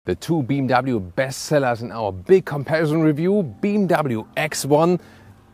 The two BMW bestsellers in our big comparison review, BMW X1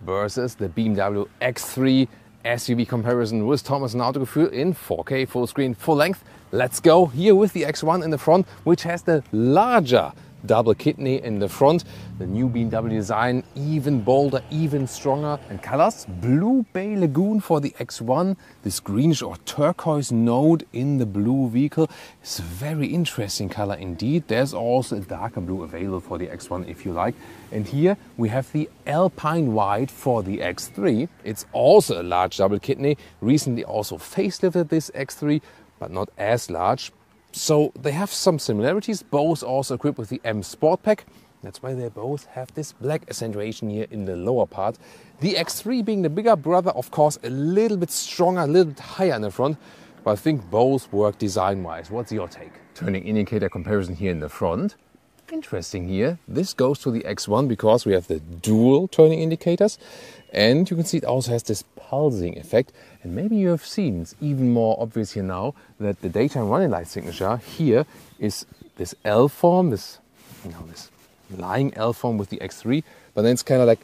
versus the BMW X3 SUV comparison with Thomas and Autogefühl in 4K, full screen, full length. Let's go here with the X1 in the front, which has the larger double kidney in the front. The new BMW design, even bolder, even stronger. And colors, blue bay lagoon for the X1. This greenish or turquoise note in the blue vehicle. It's a very interesting color indeed. There's also a darker blue available for the X1 if you like. And here we have the alpine white for the X3. It's also a large double kidney. Recently also facelifted this X3, but not as large. So they have some similarities, both also equipped with the M Sport Pack. That's why they both have this black accentuation here in the lower part. The X3 being the bigger brother, of course, a little bit stronger, a little bit higher in the front. But I think both work design-wise. What's your take? Turning indicator comparison here in the front. Interesting here. This goes to the X1 because we have the dual turning indicators. And you can see it also has this pulsing effect. And maybe you have seen, it's even more obvious here now, that the daytime running light signature here is this L form, this lying L form with the X3. But then it's kind of like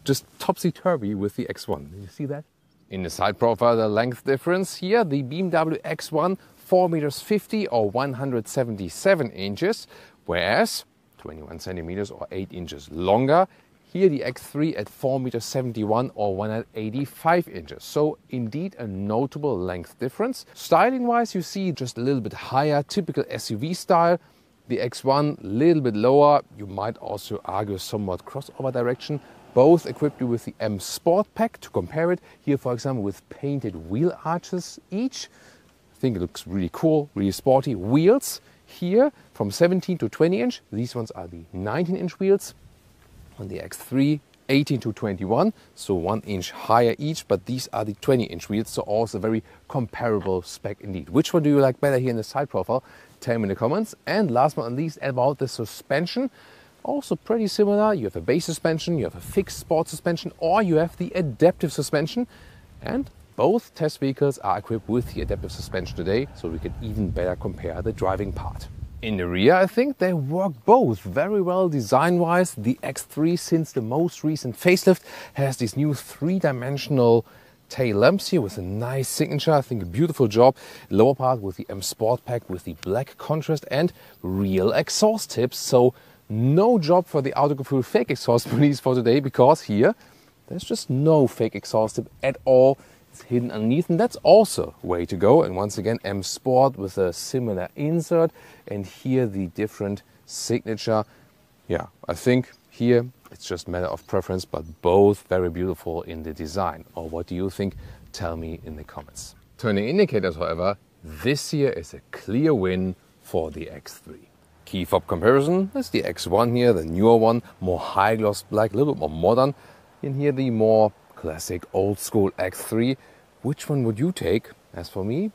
just topsy-turvy with the X1. Did you see that? In the side profile, the length difference here, the BMW X1, 4.50 meters or 177 inches. Whereas 21 centimeters or 8 inches longer. Here the X3 at 4.71 meters or 185 inches. So indeed a notable length difference. Styling wise you see just a little bit higher, typical SUV style. The X1 a little bit lower. You might also argue somewhat crossover direction. Both equipped with the M Sport Pack to compare it. Here for example with painted wheel arches each. I think it looks really cool, really sporty. Wheels. Here from 17 to 20 inch, these ones are the 19 inch wheels. On the X3, 18 to 21, so 1 inch higher each, but these are the 20 inch wheels, so also very comparable spec indeed. Which one do you like better here in the side profile? Tell me in the comments. And last but not least, about the suspension. Also pretty similar. You have a base suspension, you have a fixed sport suspension, or you have the adaptive suspension. And both test vehicles are equipped with the adaptive suspension today, so we can even better compare the driving part. In the rear, I think they work both very well design-wise. The X3, since the most recent facelift, has these new three-dimensional tail lamps here with a nice signature. I think a beautiful job. Lower part with the M Sport Pack with the black contrast and real exhaust tips. So no job for the Autogefühl fake exhaust police for today, because here there's just no fake exhaust tip at all. It's hidden underneath, and that's also way to go. And once again, M Sport with a similar insert, and here the different signature. Yeah, I think here it's just a matter of preference, but both very beautiful in the design. Or what do you think? Tell me in the comments. Turning indicators, however, this here is a clear win for the X3. Key fob comparison is the X1 here, the newer one, more high gloss black, a little bit more modern. In here the more classic old school X3. Which one would you take? As for me,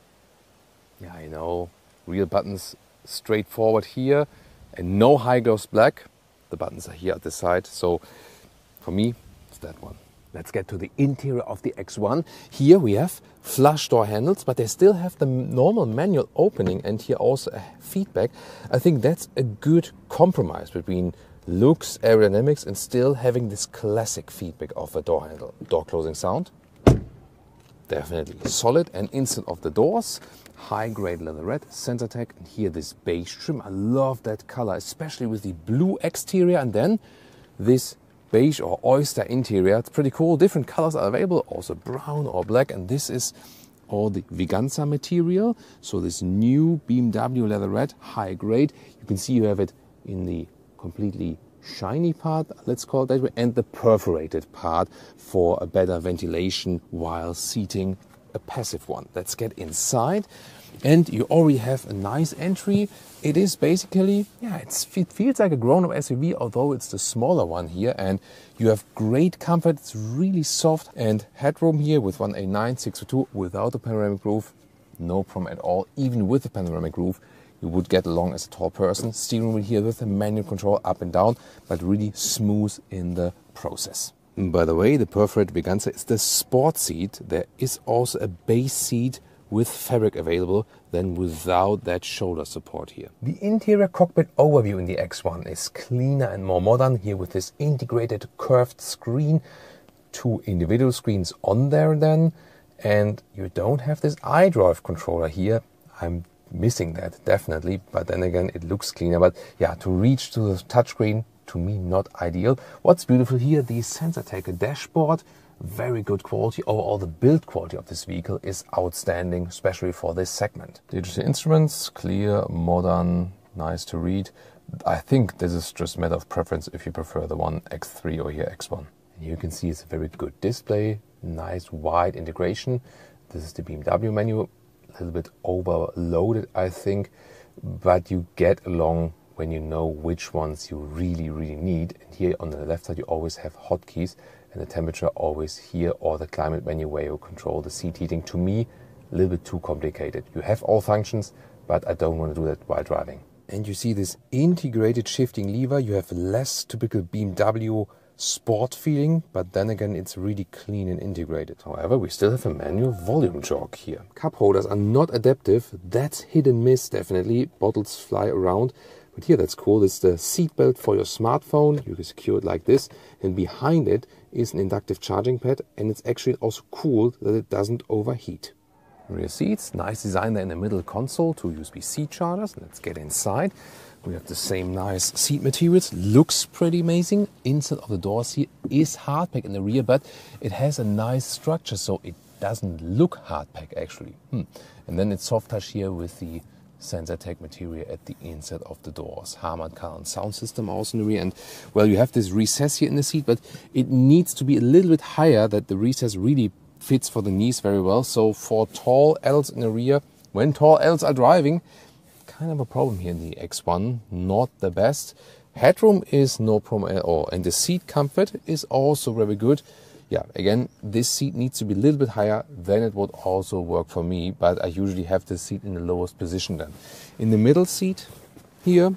yeah, I know, real buttons straightforward here and no high gloss black. The buttons are here at the side, so for me it's that one. Let's get to the interior of the X1. Here we have flush door handles, but they still have the normal manual opening, and here also a feedback. I think that's a good compromise between looks, aerodynamics, and still having this classic feedback of a door handle. Door closing sound, definitely solid and instant of the doors. High grade leatherette, sensor tech, and here this beige trim. I love that color, especially with the blue exterior and then this beige or oyster interior. It's pretty cool. Different colors are available, also brown or black, and this is all the Viganza material. So this new BMW leatherette, high grade. You can see you have it in the completely shiny part, let's call it that way, and the perforated part for a better ventilation while seating a passive one. Let's get inside, and you already have a nice entry. It is basically, yeah, it feels like a grown-up SUV, although it's the smaller one here, and you have great comfort. It's really soft, and headroom here with 189, 602 without the panoramic roof, no problem at all. Even with the panoramic roof, you would get along as a tall person. Steering wheel here with a manual control up and down, but really smooth in the process. By the way, the perforated Viganza is the sport seat. There is also a base seat with fabric available than without that shoulder support here. The interior cockpit overview in the X1 is cleaner and more modern here with this integrated curved screen, 2 individual screens on there then, and you don't have this iDrive controller here. I'm missing that definitely, but then again it looks cleaner. But yeah, to reach to the touchscreen, to me not ideal. What's beautiful here, the SensorTech dashboard, very good quality. Overall, the build quality of this vehicle is outstanding, especially for this segment. Digital instruments, clear, modern, nice to read. I think this is just a matter of preference if you prefer the one X3 or here X1. And you can see it's a very good display, nice wide integration. This is the BMW menu, a little bit overloaded I think, but you get along when you know which ones you really need. And here on the left side you always have hotkeys, and the temperature always here, or the climate menu where you control the seat heating. To me, a little bit too complicated. You have all functions, but I don't want to do that while driving. And you see this integrated shifting lever. You have less typical BMW sport feeling, but then again it's really clean and integrated. However, we still have a manual volume jog here. Cup holders are not adaptive. That's hit and miss definitely. Bottles fly around. But here, that's cool. It's the seat belt for your smartphone. You can secure it like this. And behind it is an inductive charging pad. And it's actually also cool that it doesn't overheat. Rear seats, nice design there in the middle console, 2 USB-C chargers. Let's get inside. We have the same nice seat materials. Looks pretty amazing. Inside of the door seat is hardpack in the rear, but it has a nice structure, so it doesn't look hardpack actually. And then it's soft touch here with the SensorTech material at the inside of the doors. Harman Kardon sound system also in the rear. And well, you have this recess here in the seat, but it needs to be a little bit higher, that the recess really fits for the knees very well. So for tall adults in the rear, when tall adults are driving, kind of a problem here in the X1, not the best. Headroom is no problem at all, and the seat comfort is also very good. Yeah, again, this seat needs to be a little bit higher, then it would also work for me, but I usually have the seat in the lowest position then. In the middle seat here,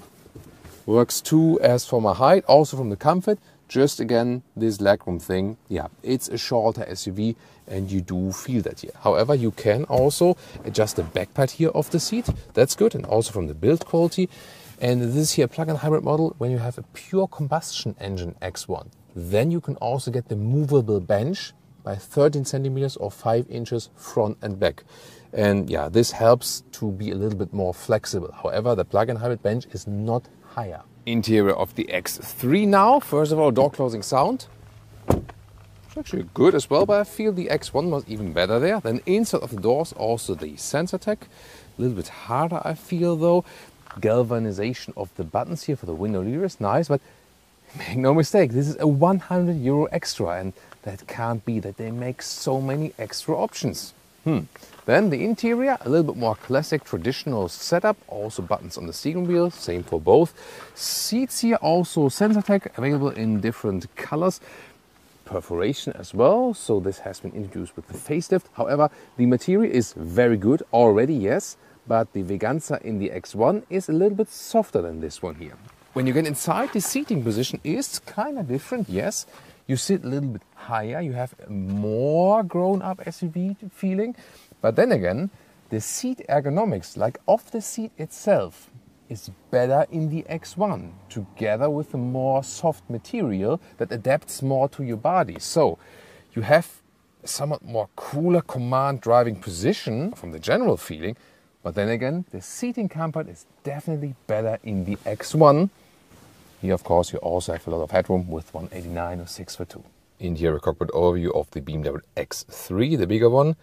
works too as for my height, also from the comfort. Just again, this legroom thing, yeah, it's a shorter SUV and you do feel that here. However, you can also adjust the back part here of the seat. That's good, and also from the build quality. And this here plug-in hybrid model, when you have a pure combustion engine X1, then you can also get the movable bench by 13 centimeters or 5 inches front and back. And yeah, this helps to be a little bit more flexible. However, the plug-in hybrid bench is not higher. Interior of the X3 now. First of all, door closing sound. It's actually good as well, but I feel the X1 was even better there. Then inside of the doors, also the SensorTech. A little bit harder, I feel though. Galvanization of the buttons here for the window leader is nice, but make no mistake, this is a 100 euro extra, and that can't be that they make so many extra options. Then the interior, a little bit more classic traditional setup, also buttons on the steering wheel, same for both. Seats here also SensorTech, available in different colors. Perforation as well, so this has been introduced with the facelift. However, the material is very good already, yes, but the Veganza in the X1 is a little bit softer than this one here. When you get inside, the seating position is kind of different, yes. You sit a little bit higher, you have a more grown-up SUV feeling. But then again, the seat ergonomics, like of the seat itself, is better in the X1, together with a more soft material that adapts more to your body. So you have a somewhat more cooler command driving position from the general feeling. But then again, the seating comfort is definitely better in the X1. Here, of course, you also have a lot of headroom with 189 or 6'2". Interior cockpit overview of the BMW X3, the bigger one.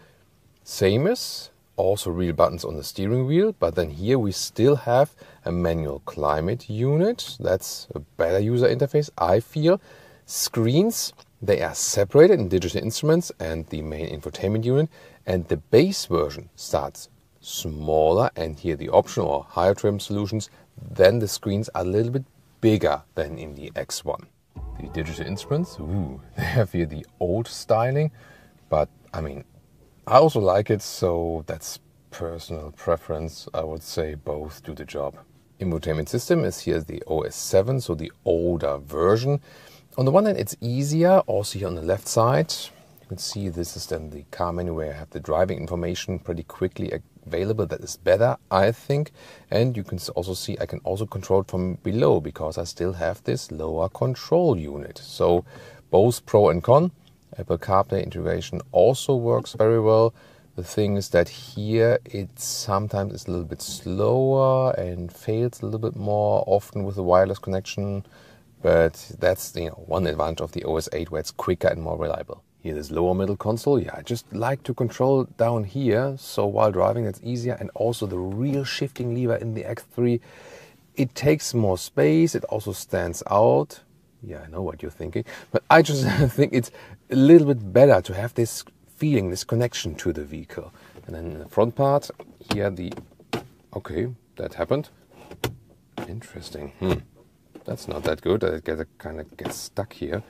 Same as, also real buttons on the steering wheel, but then here we still have a manual climate unit. That's a better user interface, I feel. Screens, they are separated in digital instruments and the main infotainment unit, and the base version starts smaller, and here the optional or higher trim solutions, then the screens are a little bit bigger than in the X1. The digital instruments, they have here the old styling, but I mean, I also like it, so that's personal preference. I would say both do the job. Infotainment system is here the OS 7, so the older version. On the one hand, it's easier. Also here on the left side, you You can see this is then the car menu where I have the driving information pretty quickly available. That is better, I think. And you can also see I can also control it from below because I still have this lower control unit. So both pro and con. Apple CarPlay integration also works very well. The thing is that here it sometimes is a little bit slower and fails a little bit more often with the wireless connection. But that's one advantage of the OS 8 where it's quicker and more reliable. Here, this lower middle console, I just like to control down here, so while driving it's easier. And also the rear shifting lever in the X3, it takes more space, it also stands out. Yeah, I know what you're thinking, but I just think it's a little bit better to have this feeling, this connection to the vehicle. And then in the front part, here okay, that happened. Interesting. That's not that good. I kind of get stuck here.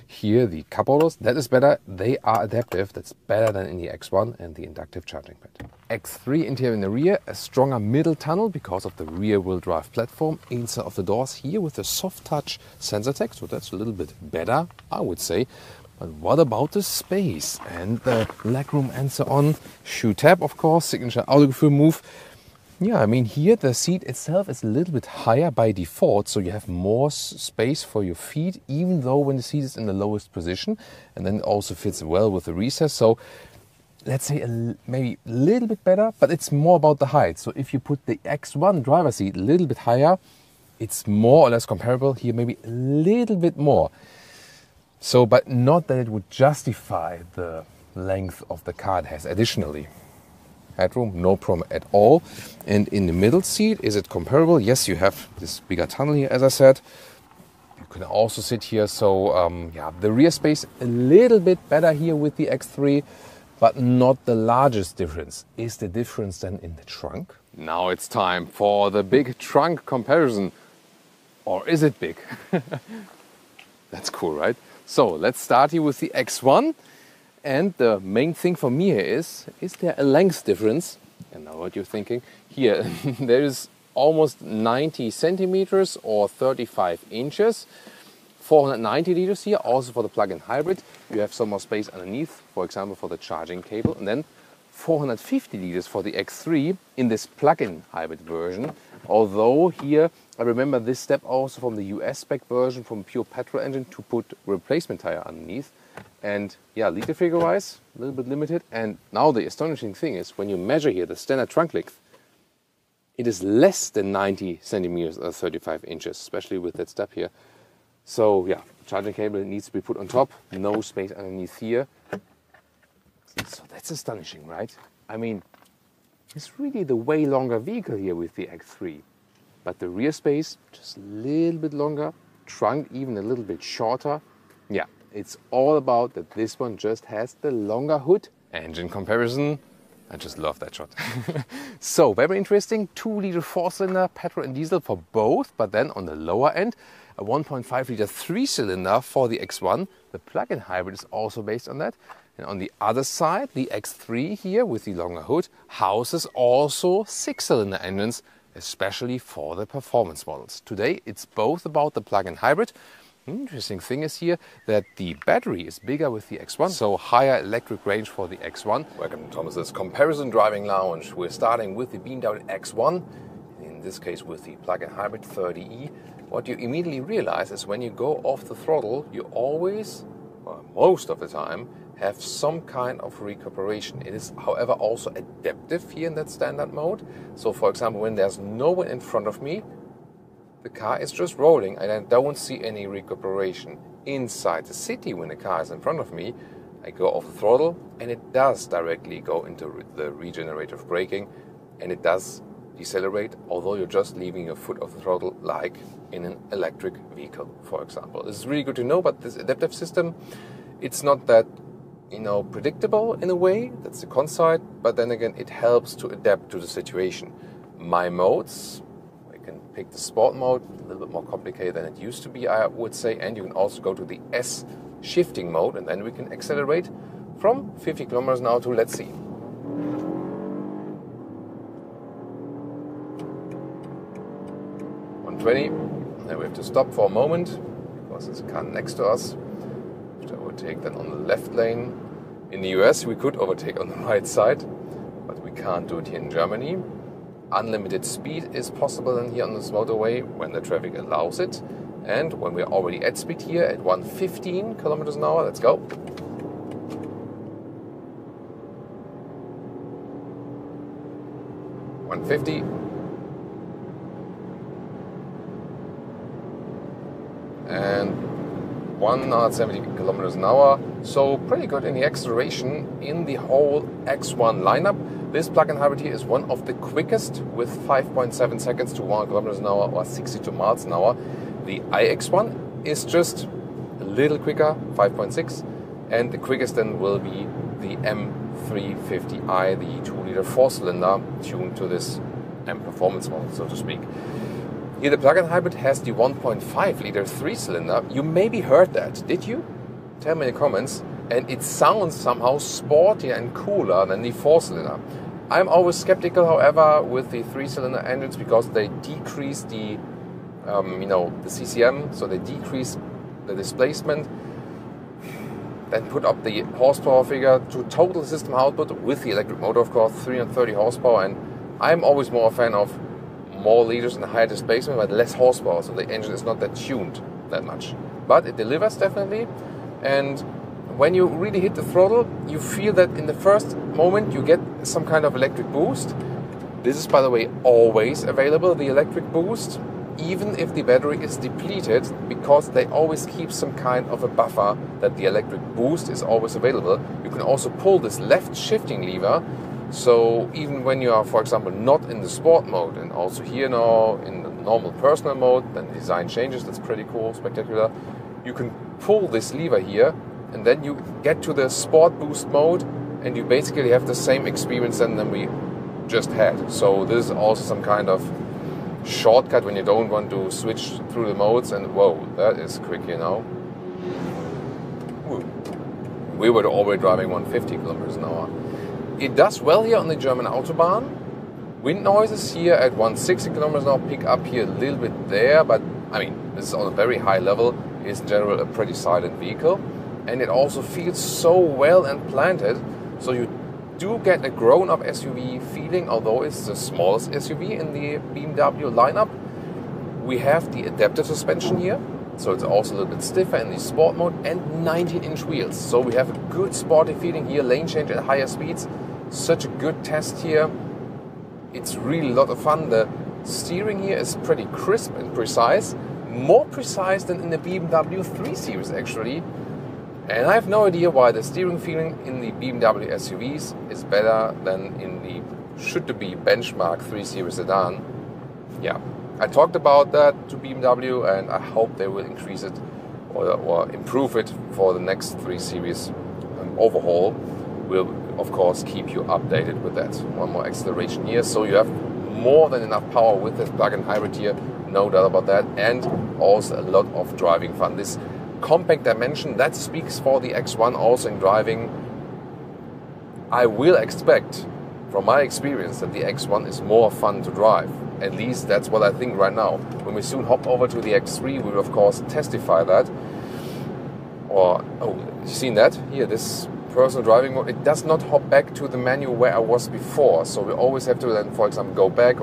Here, the cup holders, that is better. They are adaptive. That's better than in the X1 and the inductive charging pad. X3 interior in the rear, a stronger middle tunnel because of the rear-wheel drive platform. Inside of the doors here with a soft touch sensor tech, so that's a little bit better, I would say. But what about the space and the legroom and so on? Shoe tab, of course, signature Autogefühl move. Yeah, I mean, here the seat itself is a little bit higher by default, so you have more space for your feet, even though when the seat is in the lowest position. And then it also fits well with the recess. So let's say maybe a little bit better, but it's more about the height. So if you put the X1 driver seat a little bit higher, it's more or less comparable. Here, maybe a little bit more. So, but not that it would justify the length of the car it has additionally. Headroom, no problem at all. And in the middle seat, is it comparable? Yes, you have this bigger tunnel here, as I said. You can also sit here. So, the rear space a little bit better here with the X3, but not the largest difference. Is the difference then in the trunk? Now it's time for the big trunk comparison. Or is it big? That's cool, right? So, let's start here with the X1. And the main thing for me here is there a length difference? I know what you're thinking. Here, there is almost 90 centimeters or 35 inches. 490 liters here, also for the plug-in hybrid. You have some more space underneath, for example, for the charging cable. And then 450 liters for the X3 in this plug-in hybrid version. Although here, I remember this step also from the US spec version from pure petrol engine to put replacement tire underneath. And liter figure wise, a little bit limited. And now the astonishing thing is when you measure here the standard trunk length, it is less than 90 centimeters or 35 inches, especially with that step here. So charging cable needs to be put on top, no space underneath here. So that's astonishing, right? I mean, it's really the way longer vehicle here with the X3. But the rear space, just a little bit longer, trunk even a little bit shorter. Yeah. It's all about that this one just has the longer hood. Engine comparison, I just love that shot. So, very interesting, 2-liter 4-cylinder, petrol and diesel for both, but then on the lower end, a 1.5-liter 3-cylinder for the X1. The plug-in hybrid is also based on that. And on the other side, the X3 here with the longer hood houses also 6-cylinder engines, especially for the performance models. Today, it's both about the plug-in hybrid. Interesting thing is here that the battery is bigger with the X1, so higher electric range for the X1. Welcome to Thomas's Comparison Driving Lounge. We're starting with the BMW X1, in this case with the plug-in hybrid 30e. What you immediately realize is when you go off the throttle, you always, or most of the time, have some kind of recuperation. It is, however, also adaptive here in that standard mode. So, for example, when there's no one in front of me, the car is just rolling and I don't see any recuperation. Inside the city, when the car is in front of me, I go off the throttle and it does directly go into the regenerative braking and it does decelerate, although you're just leaving your foot off the throttle like in an electric vehicle, for example. This is really good to know, but this adaptive system, it's not that predictable in a way. That's the con side, but then again, it helps to adapt to the situation. My modes, pick the sport mode, a little bit more complicated than it used to be, I would say, and you can also go to the S shifting mode and then we can accelerate from 50 kilometers an hour to, let's see, 120. Then we have to stop for a moment because there's a car next to us, which I would take then on the left lane. In the US, we could overtake on the right side, but we can't do it here in Germany. Unlimited speed is possible then here on this motorway when the traffic allows it. And when we're already at speed here at 115 kilometers an hour, let's go. $150. And 170 kilometers an hour. So pretty good in the acceleration in the whole X1 lineup. This plug-in hybrid here is one of the quickest with 5.7 seconds to 1 kilometers an hour or 62 miles an hour. The iX1 is just a little quicker, 5.6, and the quickest then will be the M350i, the 2-liter 4-cylinder tuned to this M performance model, so to speak. Here the plug-in hybrid has the 1.5-liter 3-cylinder. You maybe heard that, did you? Tell me in the comments. And it sounds somehow sportier and cooler than the 4-cylinder. I'm always skeptical, however, with the 3-cylinder engines because they decrease the the CCM, so they decrease the displacement, then put up the horsepower figure to total system output with the electric motor, of course, 330 horsepower, and I'm always more a fan of more liters and higher displacement but less horsepower, so the engine is not that tuned that much. But it delivers definitely, and when you really hit the throttle, you feel that in the first moment you get some kind of electric boost. This is, by the way, always available, the electric boost, even if the battery is depleted, because they always keep some kind of a buffer that the electric boost is always available. You can also pull this left shifting lever, so even when you are, for example, not in the sport mode, and also here now in the normal personal mode, then the design changes, that's pretty cool, spectacular. You can pull this lever here, and then you get to the sport boost mode, and you basically have the same experience than we just had. So this is also some kind of shortcut when you don't want to switch through the modes, and whoa, that is quick, you know. We were already driving 150 kilometers an hour. It does well here on the German Autobahn. Wind noises here at 160 kilometers an hour pick up here a little bit there, but I mean, this is on a very high level. It's in general a pretty silent vehicle, and it also feels so well and planted, so you do get a grown-up SUV feeling, although it's the smallest SUV in the BMW lineup. We have the adaptive suspension here, so it's also a little bit stiffer in the sport mode, and 19-inch wheels. So we have a good sporty feeling here, lane change at higher speeds. Such a good test here. It's really a lot of fun. The steering here is pretty crisp and precise, more precise than in the BMW 3 Series actually. And I have no idea why the steering feeling in the BMW SUVs is better than in the should-to-be benchmark 3 Series sedan. Yeah, I talked about that to BMW, and I hope they will increase it or improve it for the next 3 Series overhaul. We'll, of course, keep you updated with that. One more acceleration here, so you have more than enough power with this plug-in hybrid here, no doubt about that, and also a lot of driving fun. This compact dimension, that speaks for the X1 also in driving. I will expect, from my experience, that the X1 is more fun to drive. At least that's what I think right now. When we soon hop over to the X3, we will of course testify that. Or, oh, you've seen that? Here, this personal driving mode, it does not hop back to the menu where I was before. So we always have to then, for example, go back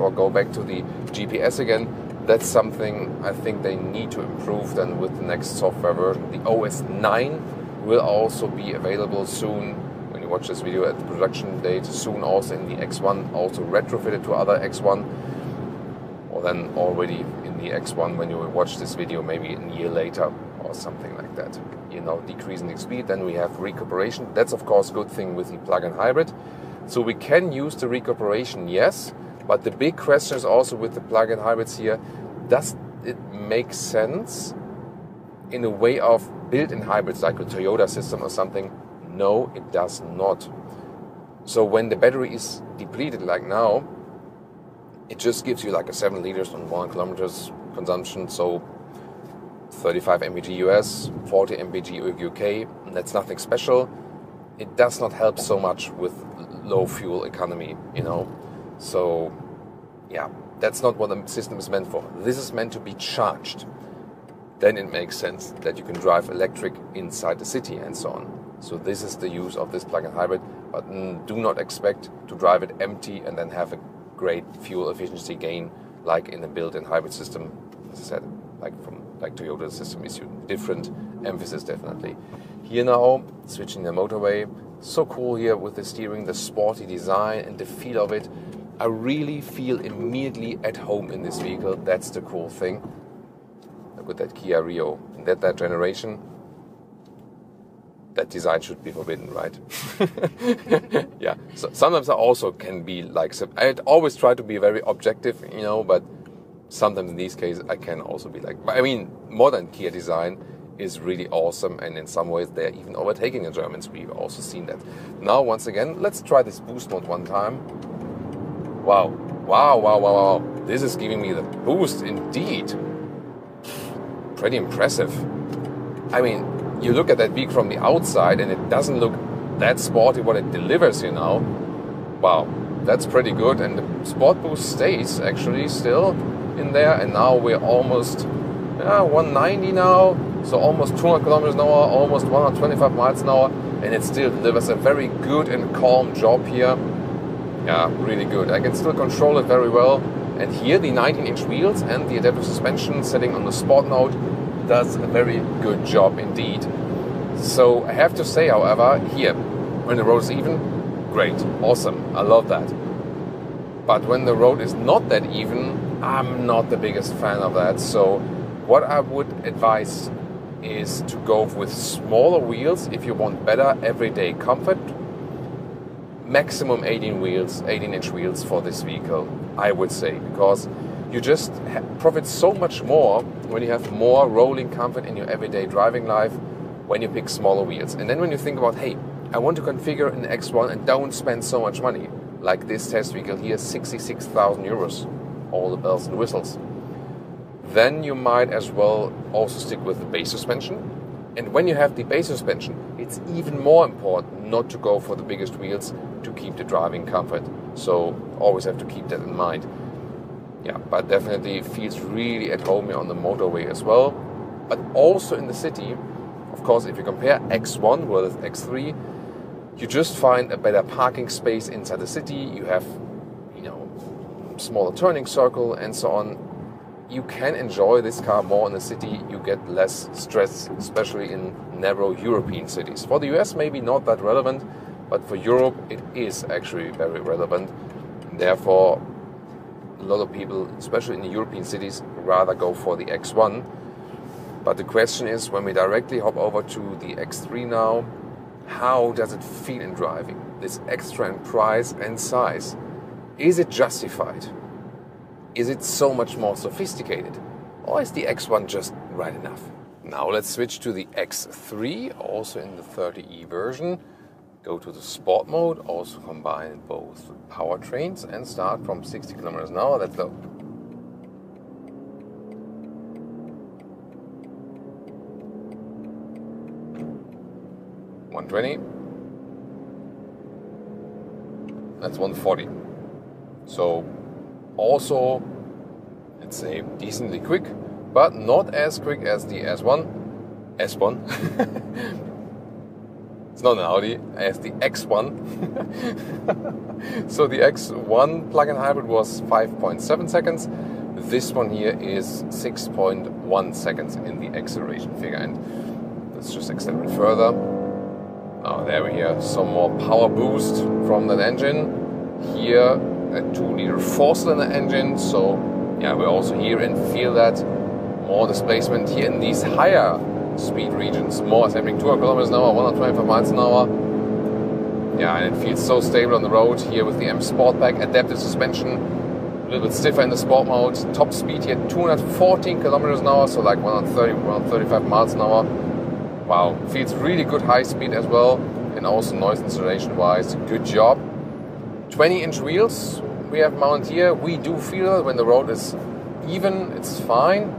to the GPS again. That's something I think they need to improve then with the next software version. The OS 9 will also be available soon. When you watch this video at the production date, soon also in the X1, also retrofitted to other X1. Or then already in the X1 when you watch this video, maybe a year later or something like that. You know, decreasing the speed, then we have recuperation. That's of course a good thing with the plug-in hybrid. So we can use the recuperation, yes. But the big question is also with the plug-in hybrids here, does it make sense in a way of built-in hybrids like a Toyota system or something? No, it does not. So when the battery is depleted like now, it just gives you like a 7 liters on 1 kilometers consumption, so 35 mpg US, 40 mpg UK, and that's nothing special. It does not help so much with low fuel economy, you know. So, yeah, that's not what the system is meant for. This is meant to be charged. Then it makes sense that you can drive electric inside the city and so on. So this is the use of this plug-in hybrid, but do not expect to drive it empty and then have a great fuel efficiency gain like in the built-in hybrid system. As I said, like Toyota system is different, emphasis definitely. Here now, switching the motorway, so cool here with the steering, the sporty design and the feel of it. I really feel immediately at home in this vehicle. That's the cool thing. Look at that Kia Rio. And that generation, that design should be forbidden, right? Yeah. So sometimes I also can be like, I always try to be very objective, you know, but sometimes in these cases I can also be like, I mean, modern Kia design is really awesome, and in some ways they're even overtaking the Germans. We've also seen that. Now, once again, let's try this boost mode one time. Wow, wow, wow, wow, wow. This is giving me the boost indeed. Pretty impressive. I mean, you look at that vehicle from the outside and it doesn't look that sporty what it delivers, you know. Wow, that's pretty good. And the sport boost stays actually still in there, and now we're almost 190 now. So almost 200 kilometers an hour, almost 125 miles an hour, and it still delivers a very good and calm job here. Yeah, really good. I can still control it very well. And here the 19-inch wheels and the adaptive suspension setting on the sport mode does a very good job indeed. So I have to say, however, here, when the road is even, great, awesome, I love that. But when the road is not that even, I'm not the biggest fan of that. So what I would advise is to go with smaller wheels if you want better everyday comfort. Maximum 18-inch wheels for this vehicle, I would say, because you just profit so much more when you have more rolling comfort in your everyday driving life when you pick smaller wheels. And then when you think about, hey, I want to configure an X1 and don't spend so much money, like this test vehicle here, 66,000 euros, all the bells and whistles, then you might as well also stick with the base suspension. And when you have the base suspension, it's even more important not to go for the biggest wheels to keep the driving comfort. So always have to keep that in mind. Yeah, but definitely feels really at home here on the motorway as well. But also in the city, of course, if you compare X1 with X3, you just find a better parking space inside the city. You have, you know, smaller turning circle and so on. You can enjoy this car more in the city. You get less stress, especially in narrow European cities. For the US, maybe not that relevant, but for Europe, it is actually very relevant. And therefore, a lot of people, especially in the European cities, rather go for the X1. But the question is, when we directly hop over to the X3 now, how does it feel in driving? This extra in price and size, is it justified? Is it so much more sophisticated? Or is the X1 just right enough? Now let's switch to the X3, also in the 30e version. Go to the sport mode, also combine both powertrains and start from 60 kilometers an hour. Let's go. $120. That's 140. So also, let's say, decently quick, but not as quick as the S1. It's not an Audi, as the X1. So the X1 plug-in hybrid was 5.7 seconds. This one here is 6.1 seconds in the acceleration figure. And let's just accelerate further. Oh, there we hear some more power boost from that engine. Here, a 2-liter 4-cylinder engine. So yeah, we also hear and feel that more displacement here in these higher speed regions. More is happening, 200 kilometers an hour, 125 miles an hour. Yeah, and it feels so stable on the road here with the M Sportback adaptive suspension. A little bit stiffer in the sport mode. Top speed here, 214 kilometers an hour, so like 130, 135 miles an hour. Wow, feels really good high speed as well, and also noise insulation wise, good job. 20-inch wheels we have mounted here. We do feel when the road is even, it's fine,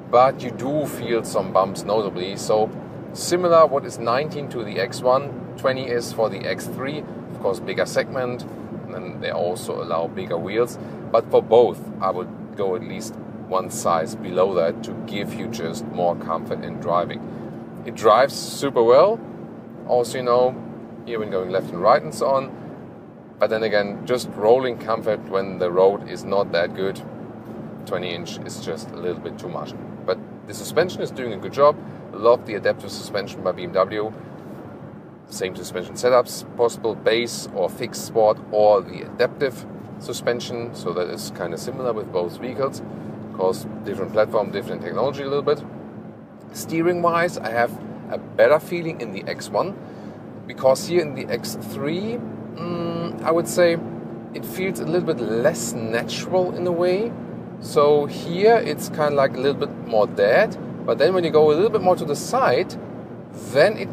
but you do feel some bumps notably. So similar what is 19 to the X1, 20 is for the X3, of course bigger segment, and then they also allow bigger wheels. But for both, I would go at least one size below that to give you just more comfort in driving. It drives super well. also, you know, here when going left and right and so on. But then again, just rolling comfort when the road is not that good, 20-inch is just a little bit too much. But the suspension is doing a good job. Love the adaptive suspension by BMW. Same suspension setups possible, base or fixed sport or the adaptive suspension. So that is kind of similar with both vehicles. Of course, different platform, different technology a little bit. Steering wise, I have a better feeling in the X1, because here in the X3, I would say it feels a little bit less natural in a way. So here it's kind of like a little bit more dead, but then when you go a little bit more to the side, then it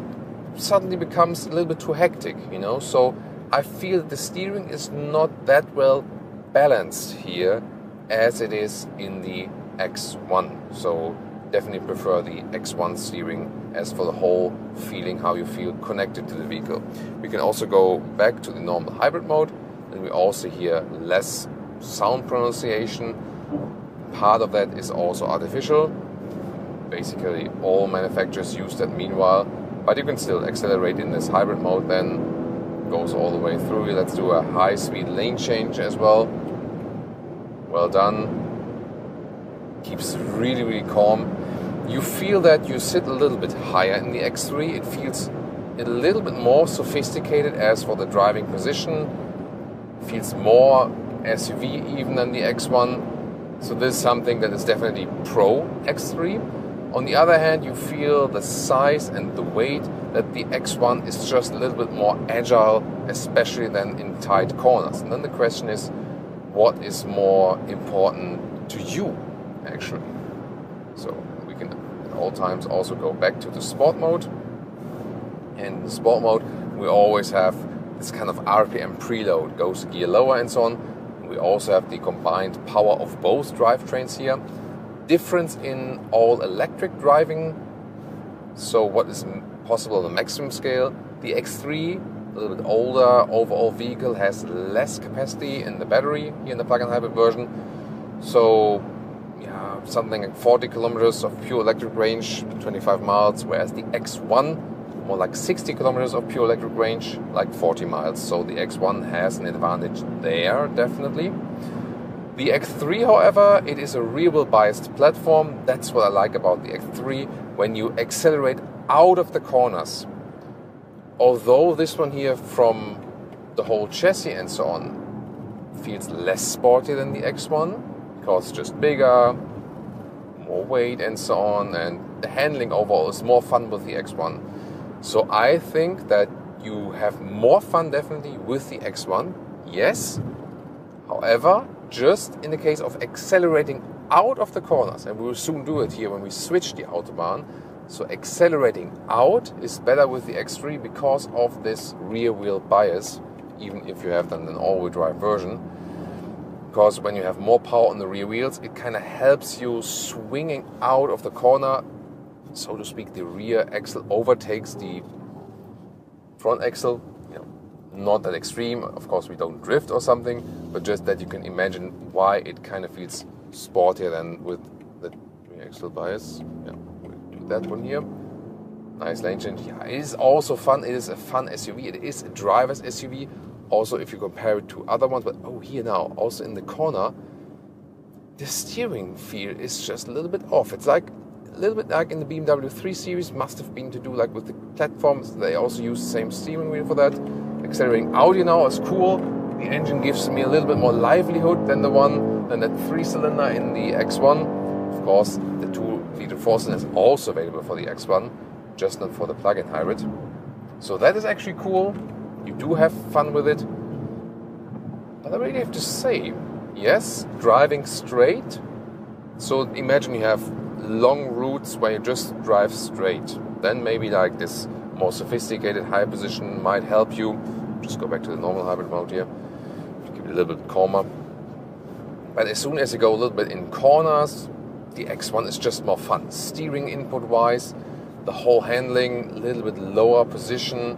suddenly becomes a little bit too hectic, you know. So I feel the steering is not that well balanced here as it is in the X1. So definitely prefer the X1 steering as for the whole feeling, how you feel connected to the vehicle. We can also go back to the normal hybrid mode, and we also hear less sound pronunciation. Part of that is also artificial. Basically all manufacturers use that meanwhile, but you can still accelerate in this hybrid mode, then goes all the way through. Let's do a high-speed lane change as well. Well done. Keeps really, really calm. You feel that you sit a little bit higher in the X3. It feels a little bit more sophisticated as for the driving position. Feels more SUV even than the X1. So this is something that is definitely pro X3. On the other hand, you feel the size and the weight that the X1 is just a little bit more agile, especially than in tight corners. And then the question is, what is more important to you, actually? So we can at all times also go back to the sport mode. And in the sport mode, we always have this kind of RPM preload, goes a gear lower and so on. We also have the combined power of both drivetrains here. Difference in all electric driving. So what is possible on the maximum scale? The X3, a little bit older overall vehicle, has less capacity in the battery here in the plug-in hybrid version. So yeah, something like 40 kilometers of pure electric range, 25 miles, whereas the X1 more like 60 kilometers of pure electric range, like 40 miles. So the X1 has an advantage there, definitely. The X3, however, it is a rear-wheel biased platform. That's what I like about the X3. When you accelerate out of the corners, although this one here from the whole chassis and so on feels less sporty than the X1, because it's just bigger, more weight and so on, and the handling overall is more fun with the X1. So I think that you have more fun definitely with the X1, yes. However, just in the case of accelerating out of the corners, and we will soon do it here when we switch the Autobahn, so accelerating out is better with the X3 because of this rear wheel bias, even if you have then an all-wheel drive version. Because when you have more power on the rear wheels, it kind of helps you swinging out of the corner, so to speak. The rear axle overtakes the front axle. You know, not that extreme. Of course, we don't drift or something, but just that you can imagine why it kind of feels sportier than with the rear axle bias. Yeah, we'll do that one here. Nice lane change. Yeah, it is also fun. It is a fun SUV. It is a driver's SUV. Also, if you compare it to other ones, but here now, also in the corner, the steering feel is just a little bit off. It's like a little bit like in the BMW 3 Series, must have been to do like with the platforms. They also use the same steering wheel for that. Accelerating out now is cool. The engine gives me a little bit more livelihood than that 3-cylinder in the X1. Of course, the 2-liter 4-cylinder is also available for the X1, just not for the plug-in hybrid. So that is actually cool. You do have fun with it. But I really have to say, yes, driving straight. So imagine you have long routes where you just drive straight. Then maybe like this more sophisticated high position might help you. Just go back to the normal hybrid mode here. Keep it a little bit calmer. But as soon as you go a little bit in corners, the X1 is just more fun. Steering input wise, the whole handling, a little bit lower position.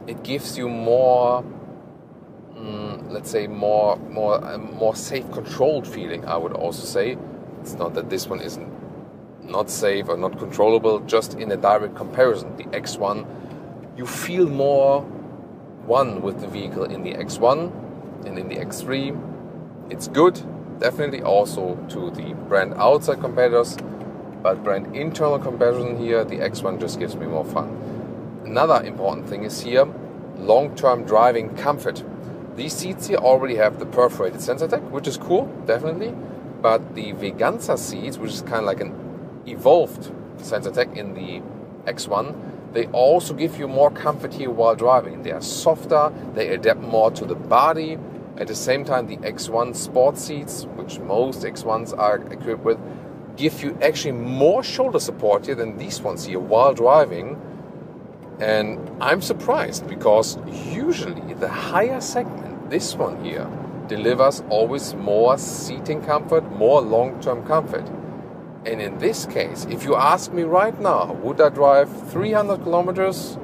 It gives you more, let's say, more safe, controlled feeling. I would also say it's not that this one isn't not safe or not controllable. Just in a direct comparison, the X1 you feel more one with the vehicle in the X1 and in the X3. It's good, definitely also to the brand outside competitors, but brand internal comparison here, the X1 just gives me more fun. Another important thing is here, long-term driving comfort. These seats here already have the perforated sensor deck, which is cool, definitely, but the Veganza seats, which is kind of like an evolved sensor deck in the X1, they also give you more comfort here while driving. They are softer, they adapt more to the body. At the same time, the X1 sport seats, which most X1s are equipped with, give you actually more shoulder support here than these ones here while driving. And I'm surprised because usually the higher segment, this one here, delivers always more seating comfort, more long-term comfort. And in this case, if you ask me right now, would I drive 300 kilometers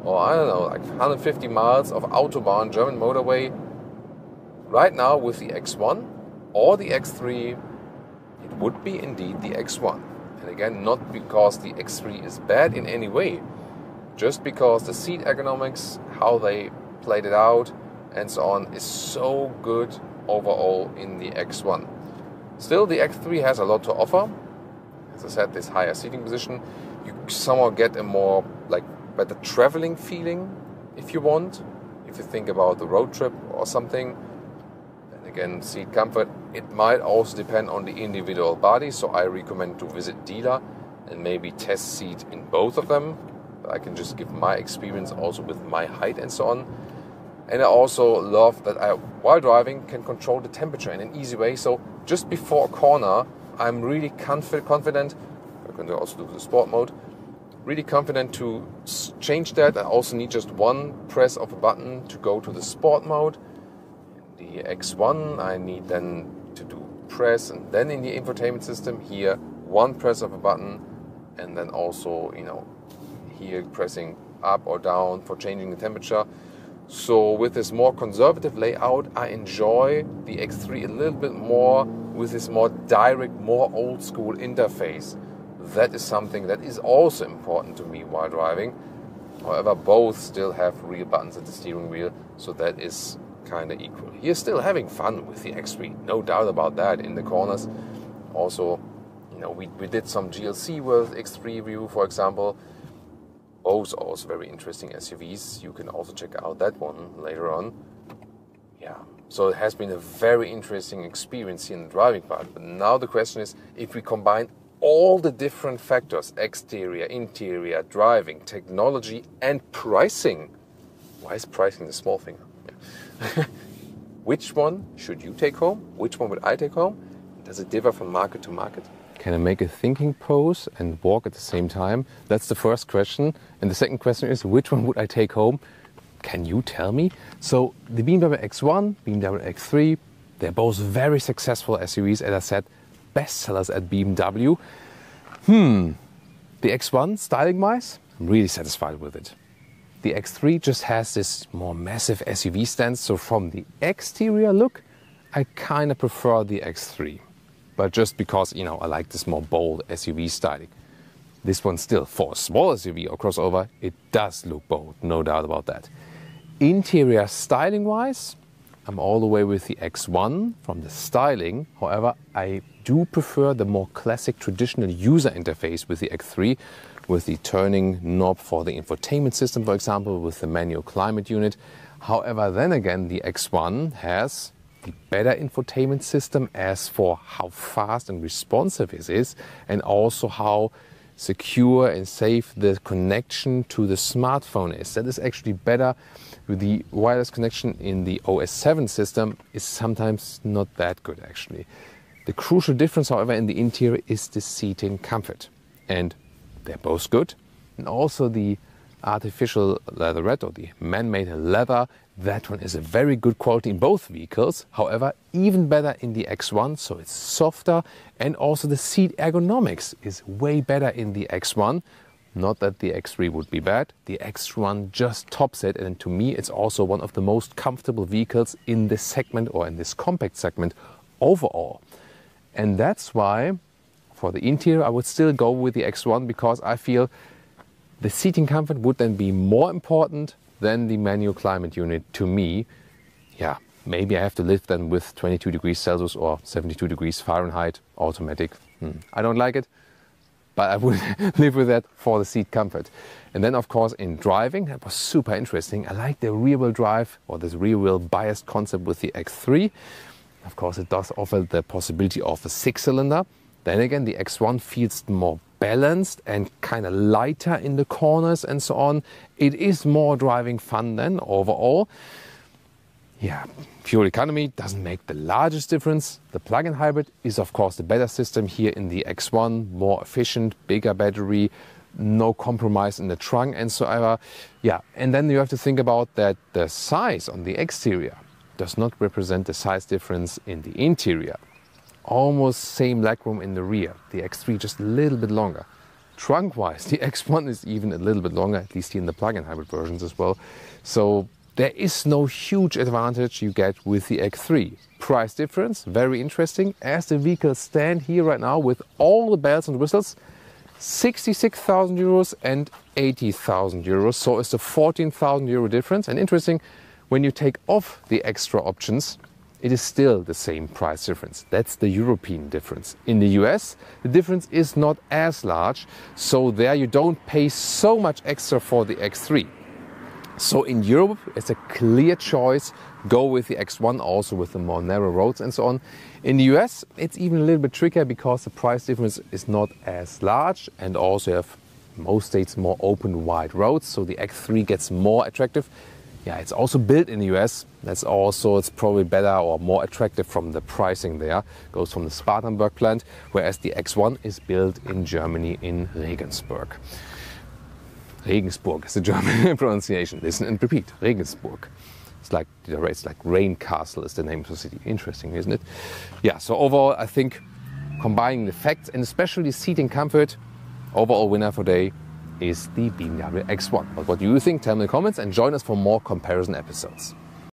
or I don't know, like 150 miles of Autobahn, German motorway, right now with the X1 or the X3, it would be indeed the X1. And again, not because the X3 is bad in any way, just because the seat ergonomics, how they played it out and so on, is so good overall in the X1. Still, the X3 has a lot to offer. As I said, this higher seating position, you somehow get a more better traveling feeling if you want. If you think about the road trip or something, then again, seat comfort, it might also depend on the individual body. So I recommend to visit dealer and maybe test seat in both of them. I can just give my experience also with my height and so on. And I also love that I, while driving, can control the temperature in an easy way. So just before a corner, I'm really confident, I can also do the sport mode, really confident to change that. I also need just one press of a button to go to the sport mode. In the X1, I need then to do press and then in the infotainment system, here, one press of a button, and then also, here pressing up or down for changing the temperature. So with this more conservative layout, I enjoy the X3 a little bit more with this more direct, more old school interface. That is something that is also important to me while driving. However, both still have real buttons at the steering wheel, so that is kind of equal. You're still having fun with the X3, no doubt about that, in the corners. Also, we did some GLC with X3 review, for example. Both also very interesting SUVs. You can also check out that one later on. Yeah, so it has been a very interesting experience here in the driving part. But now the question is, if we combine all the different factors, exterior, interior, driving, technology, and pricing. Why is pricing the small finger? Yeah. Which one should you take home? Which one would I take home? Does it differ from market to market? Can I make a thinking pose and walk at the same time? That's the first question. And the second question is, which one would I take home? Can you tell me? So the BMW X1, BMW X3, they're both very successful SUVs, as I said, bestsellers at BMW. The X1, styling-wise, I'm really satisfied with it. The X3 just has this more massive SUV stance, so from the exterior look, I kind of prefer the X3. But just because, I like this more bold SUV styling. This one still, for a small SUV or crossover, it does look bold, no doubt about that. Interior styling-wise, I'm all the way with the X1 from the styling. However, I do prefer the more classic traditional user interface with the X3, with the turning knob for the infotainment system, for example, with the manual climate unit. However, then again, the X1 has the better infotainment system as for how fast and responsive it is, and also how secure and safe the connection to the smartphone is. That is actually better. With the wireless connection in the OS 7 system is sometimes not that good actually. The crucial difference, however, in the interior is the seating comfort. And they're both good. And also the artificial leatherette or the man-made leather, that one is a very good quality in both vehicles. However, even better in the X1, so it's softer, and also the seat ergonomics is way better in the X1. Not that the X3 would be bad, the X1 just tops it, and to me it's also one of the most comfortable vehicles in this segment or in this compact segment overall. And that's why for the interior I would still go with the X1, because I feel the seating comfort would then be more important than the manual climate unit to me. Yeah, maybe I have to live then with 22 degrees Celsius or 72 degrees Fahrenheit automatic. I don't like it, but I would live with that for the seat comfort. And then of course in driving, that was super interesting. I like the rear wheel drive or this rear wheel biased concept with the X3. Of course it does offer the possibility of a 6-cylinder. Then again, the X1 feels more balanced and kind of lighter in the corners and so on. It is more driving fun then overall. Yeah, fuel economy doesn't make the largest difference. The plug-in hybrid is of course the better system here in the X1, more efficient, bigger battery, no compromise in the trunk and so on. Yeah, and then you have to think about that the size on the exterior does not represent the size difference in the interior. Almost same legroom in the rear. The X3 just a little bit longer. Trunk-wise, the X1 is even a little bit longer, at least here in the plug-in hybrid versions as well. So there is no huge advantage you get with the X3. Price difference, very interesting. As the vehicles stand here right now with all the bells and whistles, 66,000 euros and 80,000 euros. So it's a 14,000 euro difference. And interesting, when you take off the extra options, it is still the same price difference. That's the European difference. In the US, the difference is not as large, so there you don't pay so much extra for the X3. So in Europe, it's a clear choice. Go with the X1, also with the more narrow roads and so on. In the US, it's even a little bit trickier because the price difference is not as large, and also you have most states more open, wide roads, so the X3 gets more attractive. Yeah, it's also built in the US. That's also, it's probably better or more attractive from the pricing there. Goes from the Spartanburg plant, whereas the X1 is built in Germany in Regensburg. Regensburg is the German pronunciation. Listen and repeat. Regensburg. It's like Rain Castle is the name of the city. Interesting, isn't it? Yeah, so overall, I think combining the facts and especially seating comfort, overall winner for today is the BMW X1. But what do you think? Tell me in the comments and join us for more comparison episodes.